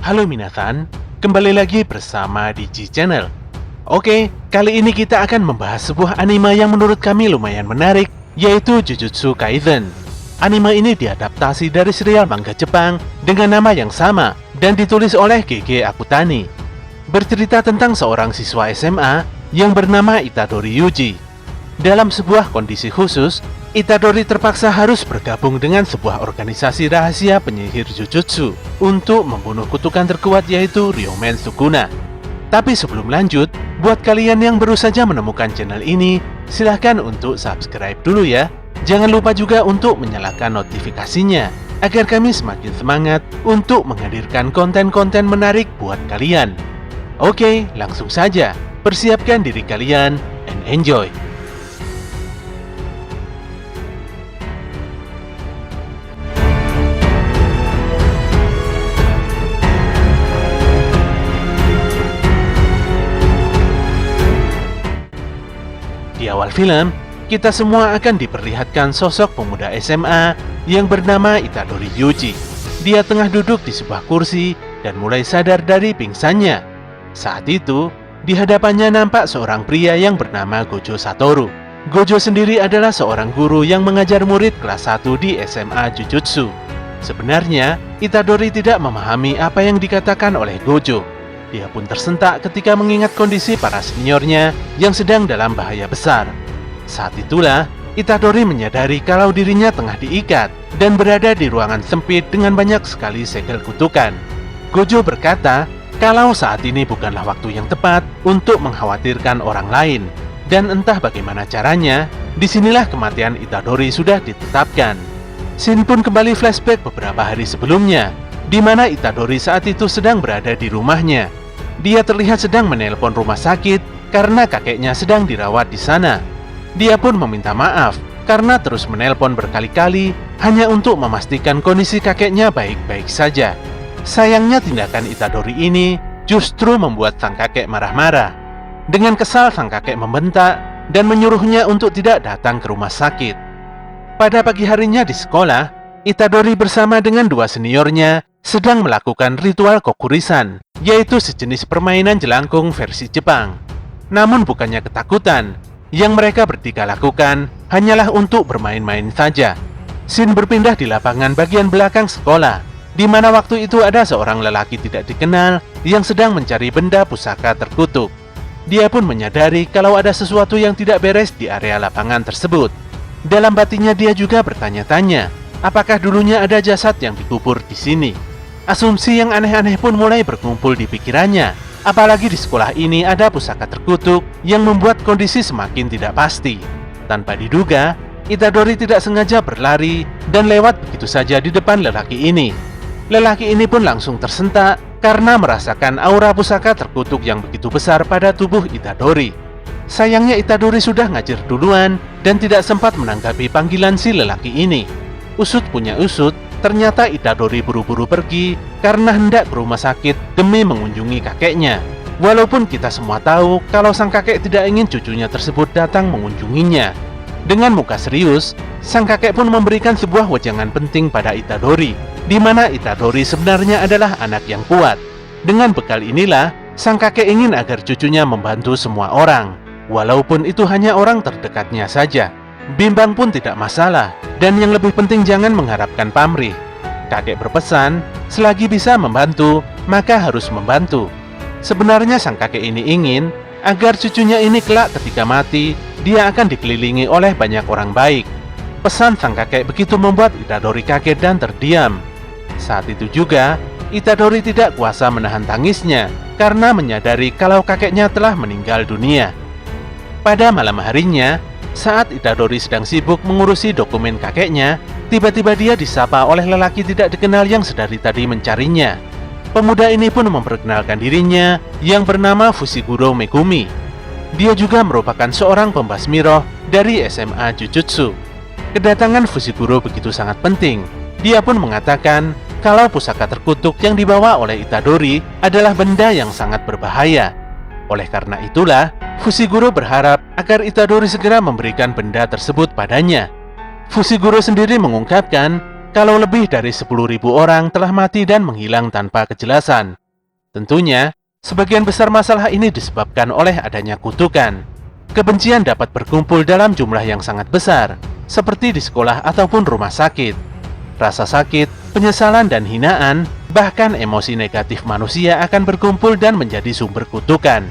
Halo minasan, kembali lagi bersama Digi Channel. Oke, kali ini kita akan membahas sebuah anime yang menurut kami lumayan menarik, yaitu Jujutsu Kaisen. Anime ini diadaptasi dari serial manga Jepang dengan nama yang sama dan ditulis oleh Gege Akutami. Bercerita tentang seorang siswa SMA yang bernama Itadori Yuji. Dalam sebuah kondisi khusus, Itadori terpaksa harus bergabung dengan sebuah organisasi rahasia penyihir Jujutsu untuk membunuh kutukan terkuat yaitu Ryomen Sukuna. Tapi sebelum lanjut, buat kalian yang baru saja menemukan channel ini, silahkan untuk subscribe dulu ya. Jangan lupa juga untuk menyalakan notifikasinya, agar kami semakin semangat untuk menghadirkan konten-konten menarik buat kalian. Oke, langsung saja, persiapkan diri kalian and enjoy! Di awal film, kita semua akan diperlihatkan sosok pemuda SMA yang bernama Itadori Yuji. Dia tengah duduk di sebuah kursi dan mulai sadar dari pingsannya. Saat itu, di hadapannya nampak seorang pria yang bernama Gojo Satoru. Gojo sendiri adalah seorang guru yang mengajar murid kelas 1 di SMA Jujutsu. Sebenarnya, Itadori tidak memahami apa yang dikatakan oleh Gojo. Dia pun tersentak ketika mengingat kondisi para seniornya yang sedang dalam bahaya besar. Saat itulah, Itadori menyadari kalau dirinya tengah diikat dan berada di ruangan sempit dengan banyak sekali segel kutukan. Gojo berkata kalau saat ini bukanlah waktu yang tepat untuk mengkhawatirkan orang lain. Dan entah bagaimana caranya, disinilah kematian Itadori sudah ditetapkan. Scene pun kembali flashback beberapa hari sebelumnya, di mana Itadori saat itu sedang berada di rumahnya. Dia terlihat sedang menelpon rumah sakit karena kakeknya sedang dirawat di sana. Dia pun meminta maaf karena terus menelpon berkali-kali hanya untuk memastikan kondisi kakeknya baik-baik saja. Sayangnya tindakan Itadori ini justru membuat sang kakek marah-marah. Dengan kesal sang kakek membentak dan menyuruhnya untuk tidak datang ke rumah sakit. Pada pagi harinya di sekolah, Itadori bersama dengan dua seniornya sedang melakukan ritual kokurisan, yaitu sejenis permainan jelangkung versi Jepang. Namun bukannya ketakutan, yang mereka bertiga lakukan hanyalah untuk bermain-main saja. Scene berpindah di lapangan bagian belakang sekolah, di mana waktu itu ada seorang lelaki tidak dikenal yang sedang mencari benda pusaka terkutuk. Dia pun menyadari kalau ada sesuatu yang tidak beres di area lapangan tersebut. Dalam batinnya dia juga bertanya-tanya, apakah dulunya ada jasad yang dikubur di sini? Asumsi yang aneh-aneh pun mulai berkumpul di pikirannya. Apalagi di sekolah ini ada pusaka terkutuk yang membuat kondisi semakin tidak pasti. Tanpa diduga, Itadori tidak sengaja berlari dan lewat begitu saja di depan lelaki ini. Lelaki ini pun langsung tersentak karena merasakan aura pusaka terkutuk yang begitu besar pada tubuh Itadori. Sayangnya Itadori sudah ngajar duluan dan tidak sempat menanggapi panggilan si lelaki ini. Usut punya usut, ternyata Itadori buru-buru pergi karena hendak ke rumah sakit demi mengunjungi kakeknya. Walaupun kita semua tahu kalau sang kakek tidak ingin cucunya tersebut datang mengunjunginya. Dengan muka serius, sang kakek pun memberikan sebuah wejangan penting pada Itadori, di mana Itadori sebenarnya adalah anak yang kuat. Dengan bekal inilah, sang kakek ingin agar cucunya membantu semua orang, walaupun itu hanya orang terdekatnya saja. Bimbang pun tidak masalah, dan yang lebih penting jangan mengharapkan pamrih. Kakek berpesan, selagi bisa membantu, maka harus membantu. Sebenarnya sang kakek ini ingin agar cucunya ini kelak ketika mati, dia akan dikelilingi oleh banyak orang baik. Pesan sang kakek begitu membuat Itadori kaget dan terdiam. Saat itu juga, Itadori tidak kuasa menahan tangisnya karena menyadari kalau kakeknya telah meninggal dunia. Pada malam harinya, saat Itadori sedang sibuk mengurusi dokumen kakeknya, tiba-tiba dia disapa oleh lelaki tidak dikenal yang sedari tadi mencarinya. Pemuda ini pun memperkenalkan dirinya yang bernama Fushiguro Megumi. Dia juga merupakan seorang pembasmi roh dari SMA Jujutsu. Kedatangan Fushiguro begitu sangat penting. Dia pun mengatakan kalau pusaka terkutuk yang dibawa oleh Itadori adalah benda yang sangat berbahaya. Oleh karena itulah, Fushiguro berharap agar Itadori segera memberikan benda tersebut padanya. Fushiguro sendiri mengungkapkan kalau lebih dari 10.000 orang telah mati dan menghilang tanpa kejelasan. Tentunya, sebagian besar masalah ini disebabkan oleh adanya kutukan. Kebencian dapat berkumpul dalam jumlah yang sangat besar, seperti di sekolah ataupun rumah sakit. Rasa sakit, penyesalan dan hinaan, bahkan emosi negatif manusia akan berkumpul dan menjadi sumber kutukan.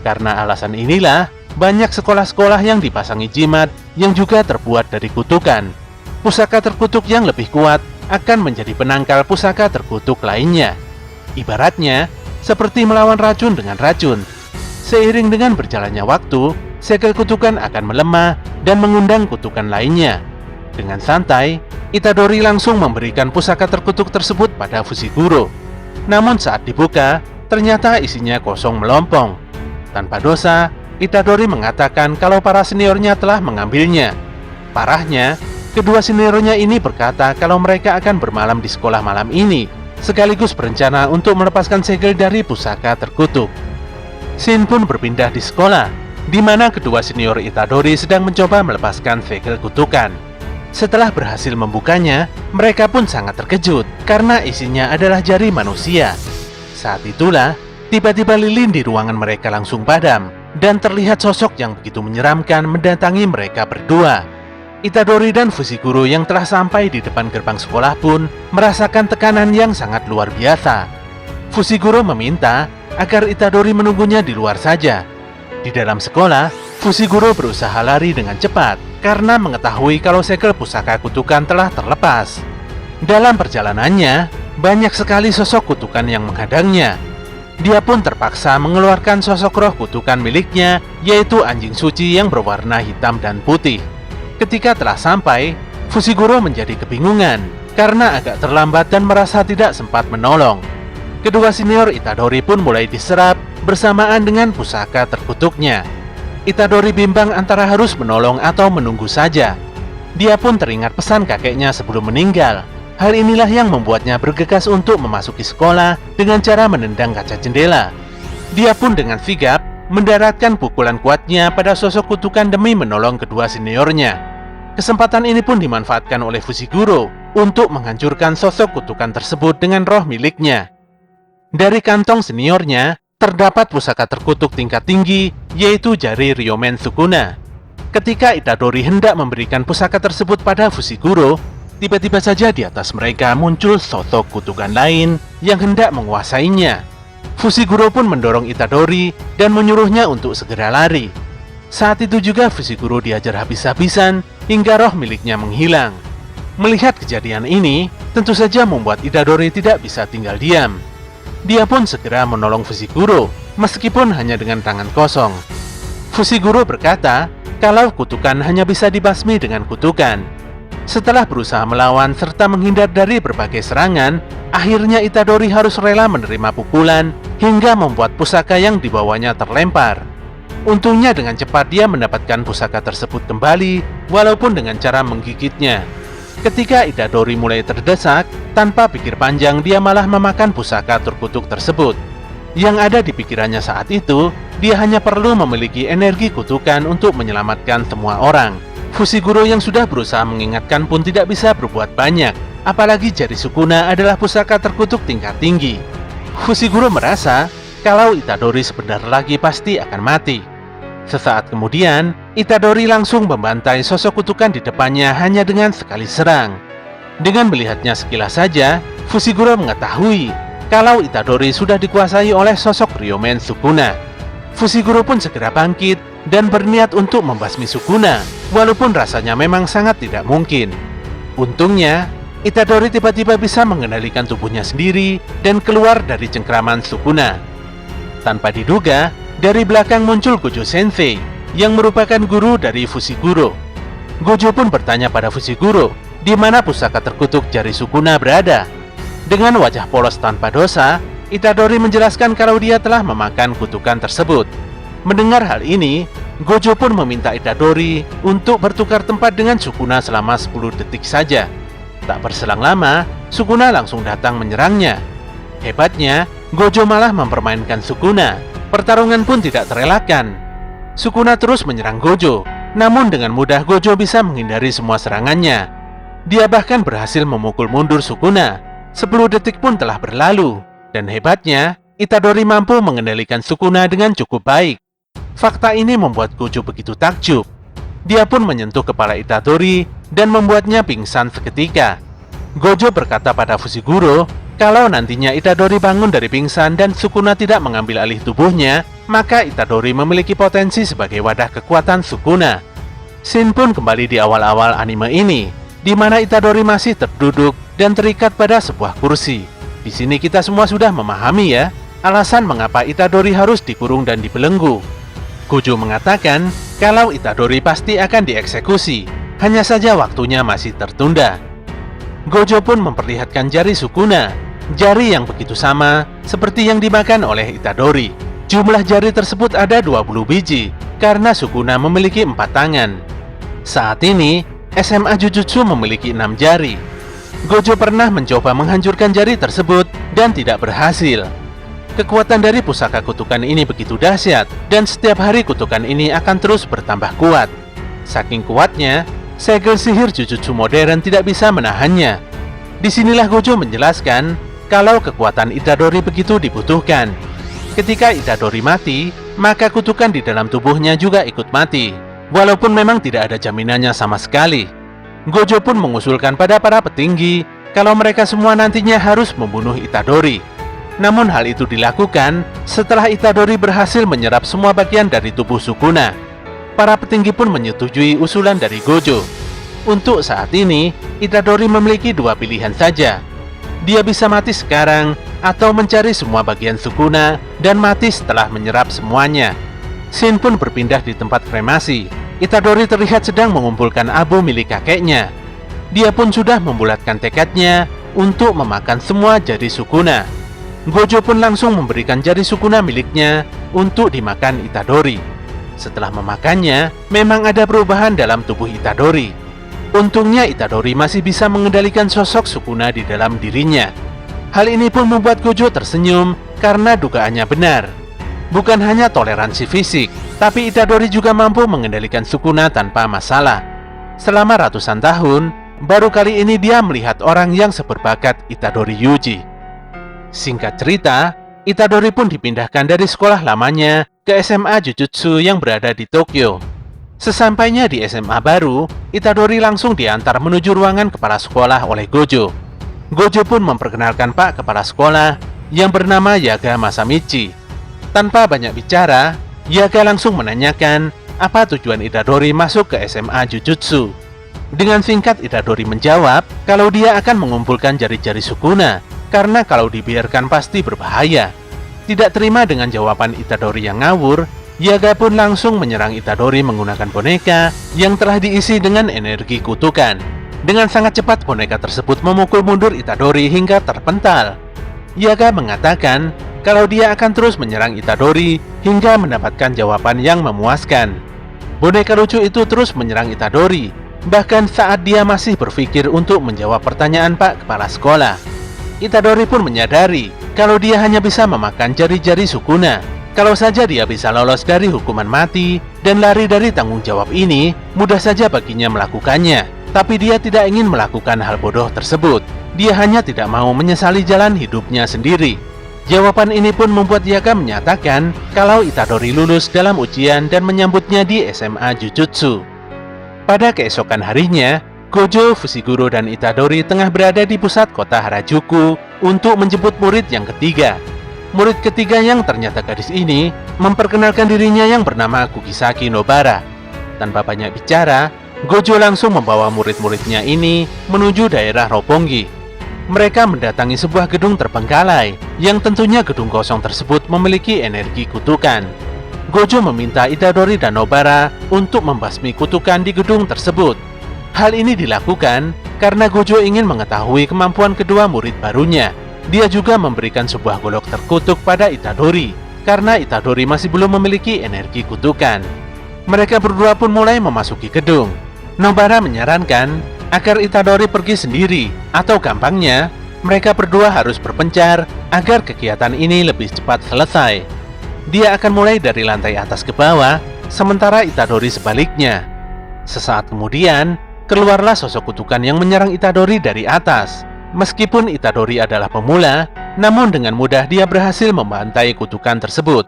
Karena alasan inilah, banyak sekolah-sekolah yang dipasangi jimat yang juga terbuat dari kutukan. Pusaka terkutuk yang lebih kuat akan menjadi penangkal pusaka terkutuk lainnya. Ibaratnya, seperti melawan racun dengan racun. Seiring dengan berjalannya waktu, segel kutukan akan melemah dan mengundang kutukan lainnya. Dengan santai, Itadori langsung memberikan pusaka terkutuk tersebut pada Fushiguro. Namun saat dibuka, ternyata isinya kosong melompong. Tanpa dosa, Itadori mengatakan kalau para seniornya telah mengambilnya. Parahnya, kedua seniornya ini berkata kalau mereka akan bermalam di sekolah malam ini, sekaligus berencana untuk melepaskan segel dari pusaka terkutuk. Shin pun berpindah di sekolah, di mana kedua senior Itadori sedang mencoba melepaskan segel kutukan. Setelah berhasil membukanya, mereka pun sangat terkejut karena isinya adalah jari manusia. Saat itulah, tiba-tiba lilin di ruangan mereka langsung padam, dan terlihat sosok yang begitu menyeramkan mendatangi mereka berdua. Itadori dan Fushiguro yang telah sampai di depan gerbang sekolah pun merasakan tekanan yang sangat luar biasa. Fushiguro meminta agar Itadori menunggunya di luar saja. Di dalam sekolah, Fushiguro berusaha lari dengan cepat karena mengetahui kalau segel pusaka kutukan telah terlepas. Dalam perjalanannya, banyak sekali sosok kutukan yang menghadangnya. Dia pun terpaksa mengeluarkan sosok roh kutukan miliknya, yaitu anjing suci yang berwarna hitam dan putih. Ketika telah sampai, Fushiguro menjadi kebingungan karena agak terlambat dan merasa tidak sempat menolong. Kedua senior Itadori pun mulai diserap bersamaan dengan pusaka terkutuknya. Itadori bimbang antara harus menolong atau menunggu saja. Dia pun teringat pesan kakeknya sebelum meninggal. Hal inilah yang membuatnya bergegas untuk memasuki sekolah dengan cara menendang kaca jendela. Dia pun dengan sigap mendaratkan pukulan kuatnya pada sosok kutukan demi menolong kedua seniornya. Kesempatan ini pun dimanfaatkan oleh Fushiguro untuk menghancurkan sosok kutukan tersebut dengan roh miliknya. Dari kantong seniornya, terdapat pusaka terkutuk tingkat tinggi, yaitu jari Ryomen Sukuna. Ketika Itadori hendak memberikan pusaka tersebut pada Fushiguro, tiba-tiba saja di atas mereka muncul sosok kutukan lain yang hendak menguasainya. Fushiguro pun mendorong Itadori dan menyuruhnya untuk segera lari. Saat itu juga Fushiguro diajar habis-habisan hingga roh miliknya menghilang. Melihat kejadian ini, tentu saja membuat Itadori tidak bisa tinggal diam. Dia pun segera menolong Fushiguro, meskipun hanya dengan tangan kosong. Fushiguro berkata kalau kutukan hanya bisa dibasmi dengan kutukan. Setelah berusaha melawan serta menghindar dari berbagai serangan, akhirnya Itadori harus rela menerima pukulan hingga membuat pusaka yang dibawanya terlempar. Untungnya dengan cepat dia mendapatkan pusaka tersebut kembali, walaupun dengan cara menggigitnya. Ketika Itadori mulai terdesak, tanpa pikir panjang dia malah memakan pusaka terkutuk tersebut. Yang ada di pikirannya saat itu, dia hanya perlu memiliki energi kutukan untuk menyelamatkan semua orang. Fushiguro yang sudah berusaha mengingatkan pun tidak bisa berbuat banyak, apalagi jari Sukuna adalah pusaka terkutuk tingkat tinggi. Fushiguro merasa kalau Itadori sebentar lagi pasti akan mati. Sesaat kemudian, Itadori langsung membantai sosok kutukan di depannya hanya dengan sekali serang. Dengan melihatnya sekilas saja, Fushiguro mengetahui kalau Itadori sudah dikuasai oleh sosok Ryomen Sukuna. Fushiguro pun segera bangkit dan berniat untuk membasmi Sukuna, walaupun rasanya memang sangat tidak mungkin. Untungnya, Itadori tiba-tiba bisa mengendalikan tubuhnya sendiri dan keluar dari cengkraman Sukuna. Tanpa diduga, dari belakang muncul Gojo Sensei, yang merupakan guru dari Fushiguro. Gojo pun bertanya pada Fushiguro, di mana pusaka terkutuk jari Sukuna berada. Dengan wajah polos tanpa dosa, Itadori menjelaskan kalau dia telah memakan kutukan tersebut. Mendengar hal ini, Gojo pun meminta Itadori untuk bertukar tempat dengan Sukuna selama 10 detik saja. Tak berselang lama, Sukuna langsung datang menyerangnya. Hebatnya, Gojo malah mempermainkan Sukuna. Pertarungan pun tidak terelakkan. Sukuna terus menyerang Gojo, namun dengan mudah Gojo bisa menghindari semua serangannya. Dia bahkan berhasil memukul mundur Sukuna. 10 detik pun telah berlalu, dan hebatnya, Itadori mampu mengendalikan Sukuna dengan cukup baik. Fakta ini membuat Gojo begitu takjub. Dia pun menyentuh kepala Itadori dan membuatnya pingsan seketika. Gojo berkata pada Fushiguro, kalau nantinya Itadori bangun dari pingsan dan Sukuna tidak mengambil alih tubuhnya, maka Itadori memiliki potensi sebagai wadah kekuatan Sukuna. Scene pun kembali di awal-awal anime ini, di mana Itadori masih terduduk dan terikat pada sebuah kursi. Di sini kita semua sudah memahami ya, alasan mengapa Itadori harus dikurung dan dibelenggu. Gojo mengatakan kalau Itadori pasti akan dieksekusi, hanya saja waktunya masih tertunda. Gojo pun memperlihatkan jari Sukuna, jari yang begitu sama seperti yang dimakan oleh Itadori. Jumlah jari tersebut ada 20 biji, karena Sukuna memiliki 4 tangan. Saat ini, SMA Jujutsu memiliki 6 jari. Gojo pernah mencoba menghancurkan jari tersebut dan tidak berhasil. Kekuatan dari pusaka kutukan ini begitu dahsyat, dan setiap hari kutukan ini akan terus bertambah kuat. Saking kuatnya, segel sihir Jujutsu modern tidak bisa menahannya. Disinilah Gojo menjelaskan kalau kekuatan Itadori begitu dibutuhkan. Ketika Itadori mati, maka kutukan di dalam tubuhnya juga ikut mati, walaupun memang tidak ada jaminannya sama sekali. Gojo pun mengusulkan pada para petinggi kalau mereka semua nantinya harus membunuh Itadori. Namun hal itu dilakukan setelah Itadori berhasil menyerap semua bagian dari tubuh Sukuna. Para petinggi pun menyetujui usulan dari Gojo. Untuk saat ini, Itadori memiliki 2 pilihan saja. Dia bisa mati sekarang atau mencari semua bagian Sukuna dan mati setelah menyerap semuanya. Scene pun berpindah di tempat kremasi. Itadori terlihat sedang mengumpulkan abu milik kakeknya. Dia pun sudah membulatkan tekadnya untuk memakan semua jari Sukuna. Gojo pun langsung memberikan jari Sukuna miliknya untuk dimakan Itadori. Setelah memakannya, memang ada perubahan dalam tubuh Itadori. Untungnya Itadori masih bisa mengendalikan sosok Sukuna di dalam dirinya. Hal ini pun membuat Gojo tersenyum karena dugaannya benar. Bukan hanya toleransi fisik, tapi Itadori juga mampu mengendalikan Sukuna tanpa masalah. Selama ratusan tahun, baru kali ini dia melihat orang yang seberbakat Itadori Yuji. Singkat cerita, Itadori pun dipindahkan dari sekolah lamanya ke SMA Jujutsu yang berada di Tokyo. Sesampainya di SMA baru, Itadori langsung diantar menuju ruangan kepala sekolah oleh Gojo. Gojo pun memperkenalkan Pak Kepala Sekolah yang bernama Yaga Masamichi. Tanpa banyak bicara, Yaga langsung menanyakan apa tujuan Itadori masuk ke SMA Jujutsu. Dengan singkat Itadori menjawab kalau dia akan mengumpulkan jari-jari Sukuna, karena kalau dibiarkan pasti berbahaya. Tidak terima dengan jawaban Itadori yang ngawur, Yaga pun langsung menyerang Itadori menggunakan boneka yang telah diisi dengan energi kutukan. Dengan sangat cepat boneka tersebut memukul mundur Itadori hingga terpental. Yaga mengatakan kalau dia akan terus menyerang Itadori hingga mendapatkan jawaban yang memuaskan. Boneka lucu itu terus menyerang Itadori, bahkan saat dia masih berpikir untuk menjawab pertanyaan Pak Kepala Sekolah. Itadori pun menyadari kalau dia hanya bisa memakan jari-jari Sukuna. Kalau saja dia bisa lolos dari hukuman mati dan lari dari tanggung jawab ini, mudah saja baginya melakukannya. Tapi dia tidak ingin melakukan hal bodoh tersebut. Dia hanya tidak mau menyesali jalan hidupnya sendiri. Jawaban ini pun membuat Yaga menyatakan kalau Itadori lulus dalam ujian dan menyambutnya di SMA Jujutsu. Pada keesokan harinya, Gojo, Fushiguro, dan Itadori tengah berada di pusat kota Harajuku untuk menjemput murid yang ketiga. Murid ketiga yang ternyata gadis ini memperkenalkan dirinya yang bernama Kugisaki Nobara. Tanpa banyak bicara, Gojo langsung membawa murid-muridnya ini menuju daerah Roppongi. Mereka mendatangi sebuah gedung terbengkalai, yang tentunya gedung kosong tersebut memiliki energi kutukan. Gojo meminta Itadori dan Nobara untuk membasmi kutukan di gedung tersebut. Hal ini dilakukan karena Gojo ingin mengetahui kemampuan kedua murid barunya. Dia juga memberikan sebuah golok terkutuk pada Itadori, karena Itadori masih belum memiliki energi kutukan. Mereka berdua pun mulai memasuki gedung. Nobara menyarankan agar Itadori pergi sendiri, atau gampangnya, mereka berdua harus berpencar agar kegiatan ini lebih cepat selesai. Dia akan mulai dari lantai atas ke bawah, sementara Itadori sebaliknya. Sesaat kemudian, keluarlah sosok kutukan yang menyerang Itadori dari atas. Meskipun Itadori adalah pemula, namun dengan mudah dia berhasil membantai kutukan tersebut.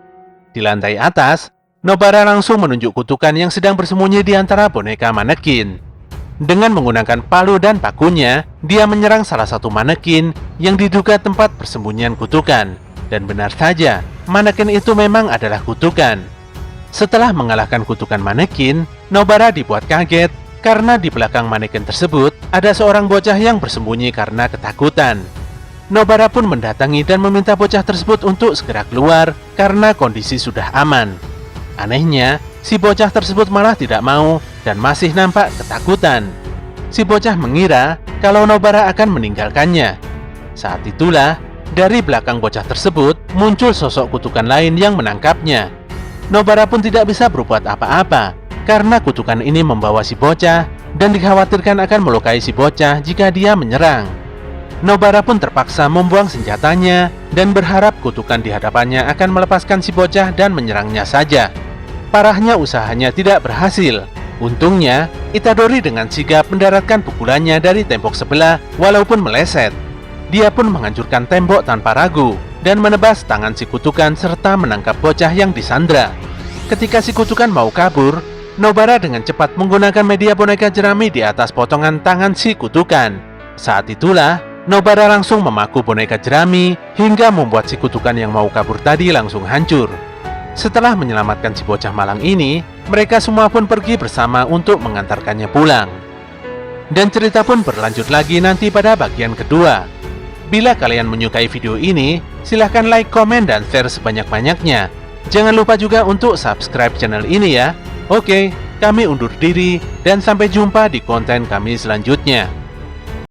Di lantai atas, Nobara langsung menunjuk kutukan yang sedang bersembunyi di antara boneka manekin. Dengan menggunakan palu dan pakunya, dia menyerang salah satu manekin yang diduga tempat persembunyian kutukan. Dan benar saja, manekin itu memang adalah kutukan. Setelah mengalahkan kutukan manekin, Nobara dibuat kaget karena di belakang manekin tersebut ada seorang bocah yang bersembunyi karena ketakutan. Nobara pun mendatangi dan meminta bocah tersebut untuk segera keluar karena kondisi sudah aman. Anehnya, si bocah tersebut malah tidak mau dan masih nampak ketakutan. Si bocah mengira kalau Nobara akan meninggalkannya. Saat itulah, dari belakang bocah tersebut muncul sosok kutukan lain yang menangkapnya. Nobara pun tidak bisa berbuat apa-apa karena kutukan ini membawa si bocah dan dikhawatirkan akan melukai si bocah jika dia menyerang. Nobara pun terpaksa membuang senjatanya dan berharap kutukan di hadapannya akan melepaskan si bocah dan menyerangnya saja. Parahnya usahanya tidak berhasil. Untungnya, Itadori dengan sigap mendaratkan pukulannya dari tembok sebelah walaupun meleset. Dia pun menghancurkan tembok tanpa ragu dan menebas tangan si kutukan serta menangkap bocah yang disandra. Ketika si kutukan mau kabur, Nobara dengan cepat menggunakan media boneka jerami di atas potongan tangan si kutukan. Saat itulah, Nobara langsung memaku boneka jerami hingga membuat si kutukan yang mau kabur tadi langsung hancur. Setelah menyelamatkan si bocah malang ini, mereka semua pun pergi bersama untuk mengantarkannya pulang. Dan cerita pun berlanjut lagi nanti pada bagian kedua. Bila kalian menyukai video ini, silahkan like, komen, dan share sebanyak-banyaknya. Jangan lupa juga untuk subscribe channel ini ya. Oke, kami undur diri dan sampai jumpa di konten kami selanjutnya.